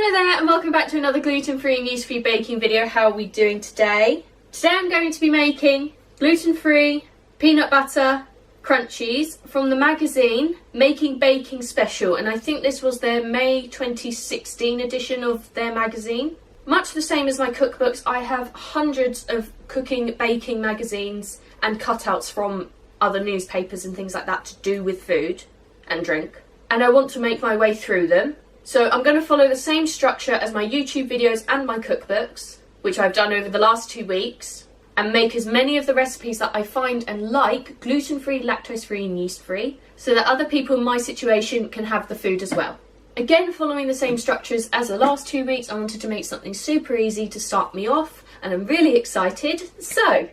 Hello there and welcome back to another gluten-free and yeast-free baking video. How are we doing today? Today I'm going to be making gluten-free peanut butter crunchies from the magazine Making Baking Special, and I think this was their May 2016 edition of their magazine. Much the same as my cookbooks, I have hundreds of cooking, baking magazines and cutouts from other newspapers and things like that to do with food and drink, and I want to make my way through them. So I'm going to follow the same structure as my YouTube videos and my cookbooks, which I've done over the last 2 weeks, and make as many of the recipes that I find and like gluten-free, lactose-free and yeast-free, so that other people in my situation can have the food as well. Again, following the same structures as the last 2 weeks, I wanted to make something super easy to start me off, and I'm really excited. So,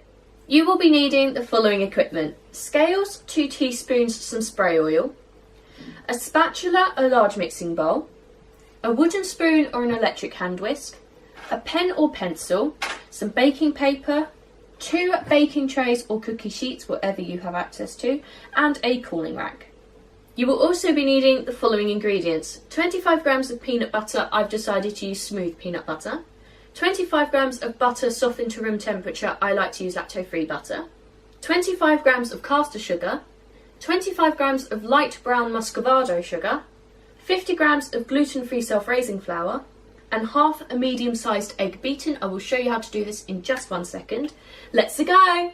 you will be needing the following equipment: scales, 2 teaspoons, some spray oil, a spatula, a large mixing bowl, a wooden spoon or an electric hand whisk, a pen or pencil, some baking paper, 2 baking trays or cookie sheets, whatever you have access to, and a cooling rack. You will also be needing the following ingredients: 25 grams of peanut butter, I've decided to use smooth peanut butter, 25 grams of butter softened to room temperature, I like to use lacto-free butter, 25 grams of caster sugar, 25 grams of light brown Muscovado sugar, 50 grams of gluten-free self-raising flour, and half a medium-sized egg beaten. I will show you how to do this in just 1 second. Let's go!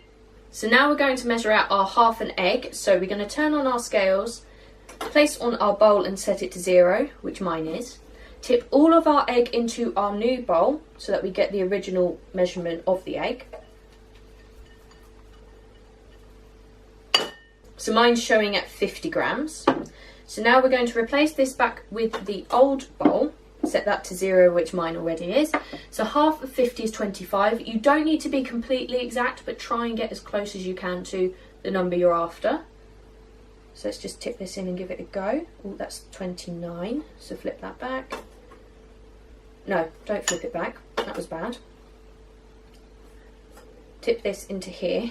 So now we're going to measure out our half an egg. So we're going to turn on our scales, place on our bowl and set it to 0, which mine is. Tip all of our egg into our new bowl so that we get the original measurement of the egg. So mine's showing at 50 grams. So now we're going to replace this back with the old bowl, set that to 0, which mine already is. So half of 50 is 25. You don't need to be completely exact, but try and get as close as you can to the number you're after. So let's just tip this in and give it a go. Oh, that's 29, so flip that back. No, don't flip it back, that was bad. Tip this into here.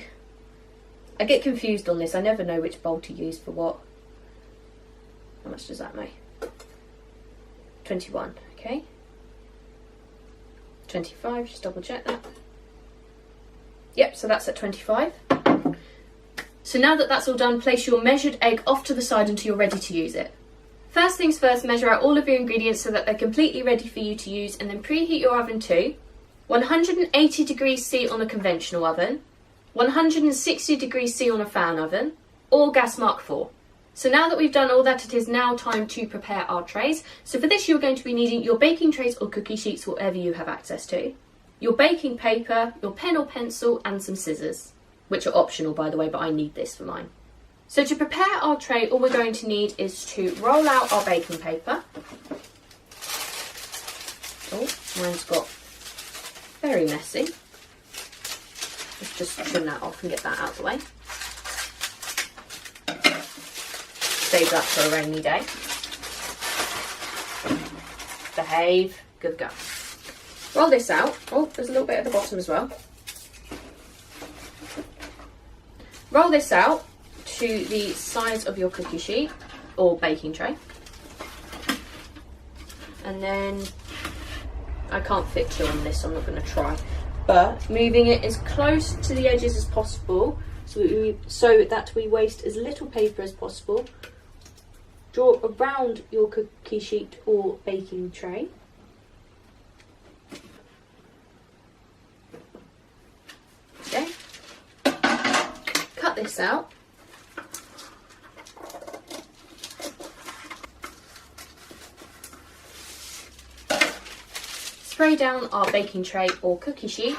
I get confused on this, I never know which bowl to use for what. How much does that make? 21, okay. 25, just double check that. Yep, so that's at 25. So now that that's all done, place your measured egg off to the side until you're ready to use it. First things first, measure out all of your ingredients so that they're completely ready for you to use, and then preheat your oven to 180 degrees C on a conventional oven, 160 degrees C on a fan oven, or gas mark 4. So now that we've done all that, it is now time to prepare our trays. So for this, you're going to be needing your baking trays or cookie sheets, whatever you have access to, your baking paper, your pen or pencil, and some scissors, which are optional by the way, but I need this for mine. So to prepare our tray, all we're going to need is to roll out our baking paper. Oh, mine's got very messy. Let's just trim that off and get that out of the way. Save that for a rainy day. Behave. Good girl. Roll this out. Oh, there's a little bit at the bottom as well. Roll this out to the size of your cookie sheet or baking tray. And then, I can't fit 2 on this, so I'm not going to try. But moving it as close to the edges as possible so that we waste as little paper as possible. Draw around your cookie sheet or baking tray. Okay. Cut this out. Spray down our baking tray or cookie sheet.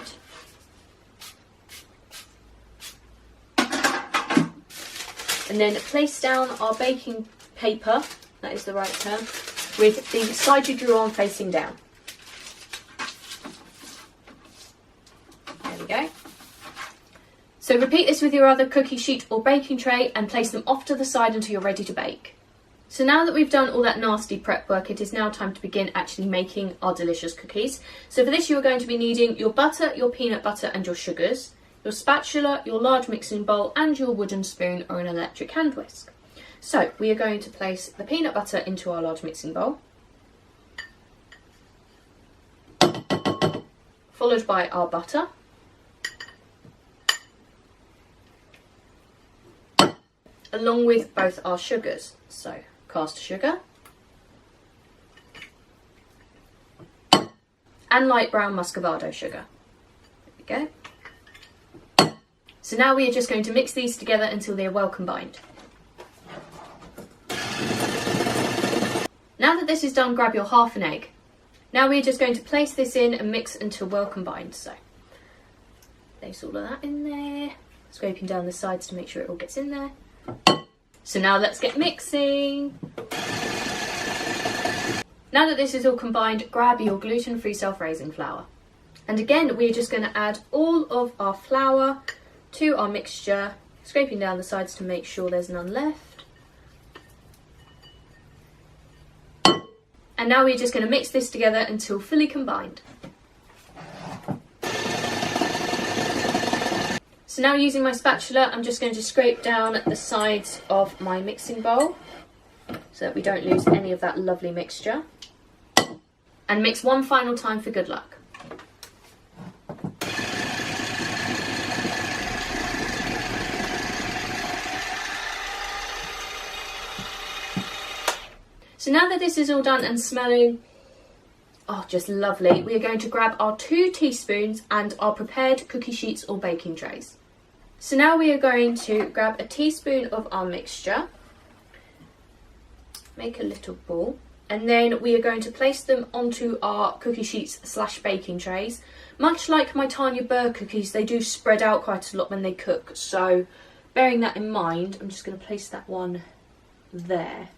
And then place down our baking paper, that is the right term, with the side you drew on facing down. There we go. So repeat this with your other cookie sheet or baking tray and place them off to the side until you're ready to bake. So now that we've done all that nasty prep work, it is now time to begin actually making our delicious cookies. So for this, you're going to be needing your butter, your peanut butter and your sugars, your spatula, your large mixing bowl and your wooden spoon or an electric hand whisk. So we are going to place the peanut butter into our large mixing bowl. followed by our butter, along with both our sugars. So caster sugar and light brown Muscovado sugar. There we go. So now we are just going to mix these together until they are well combined. Now that this is done, grab your half an egg. Now we're just going to place this in and mix until well combined. So place all of that in there, scraping down the sides to make sure it all gets in there. So now let's get mixing. Now that this is all combined, grab your gluten-free self-raising flour. And again, we're just going to add all of our flour to our mixture, scraping down the sides to make sure there's none left. And now we're just going to mix this together until fully combined. So now using my spatula, I'm just going to scrape down the sides of my mixing bowl so that we don't lose any of that lovely mixture. And mix one final time for good luck. So now that this is all done and smelling, oh, just lovely, we are going to grab our 2 teaspoons and our prepared cookie sheets or baking trays. So now we are going to grab a teaspoon of our mixture, make a little ball, and then we are going to place them onto our cookie sheets / baking trays. Much like my Tanya Burr cookies, they do spread out quite a lot when they cook, so bearing that in mind, I'm just going to place that one there,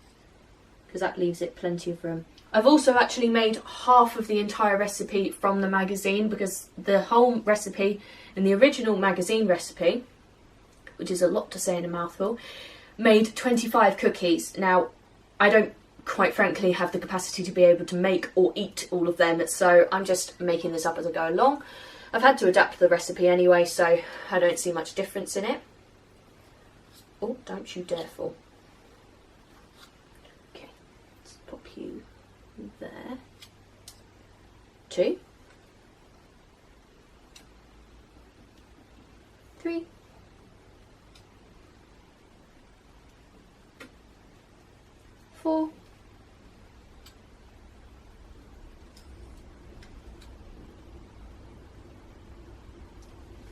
because that leaves it plenty of room. I've also actually made half of the entire recipe from the magazine, because the whole recipe in the original magazine recipe, which is a lot to say in a mouthful, made 25 cookies. Now, I don't quite frankly have the capacity to be able to make or eat all of them, so I'm just making this up as I go along. I've had to adapt the recipe anyway, so I don't see much difference in it. Oh, don't you dare fall. Okay, let's pop you there. 2, 3, 4,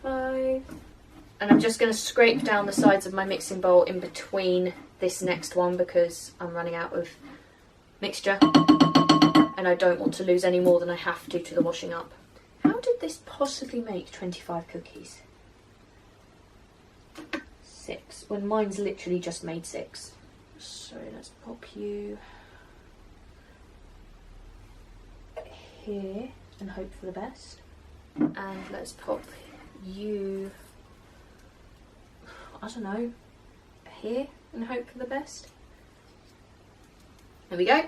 5, and I'm just going to scrape down the sides of my mixing bowl in between this next one because I'm running out of mixture and I don't want to lose any more than I have to the washing up. How did this possibly make 25 cookies? 6, when mine's literally just made 6. So let's pop you here and hope for the best. And let's pop you, I don't know, here and hope for the best. There we go.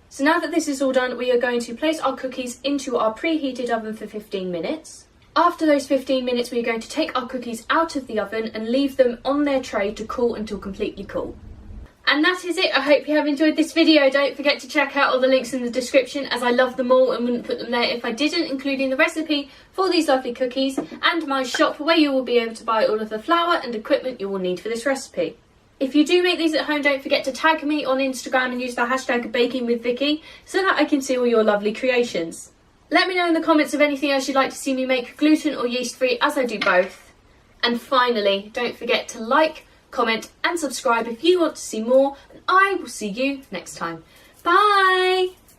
So now that this is all done, we are going to place our cookies into our preheated oven for 15 minutes. After those 15 minutes, we are going to take our cookies out of the oven and leave them on their tray to cool until completely cool. And that is it. I hope you have enjoyed this video. Don't forget to check out all the links in the description, as I love them all and wouldn't put them there if I didn't, including the recipe for these lovely cookies and my shop where you will be able to buy all of the flour and equipment you will need for this recipe. If you do make these at home, don't forget to tag me on Instagram and use the hashtag bakingwithvickiie so that I can see all your lovely creations. Let me know in the comments of anything else you'd like to see me make, gluten or yeast free, as I do both. And finally, don't forget to like, comment and subscribe if you want to see more, and I will see you next time. Bye!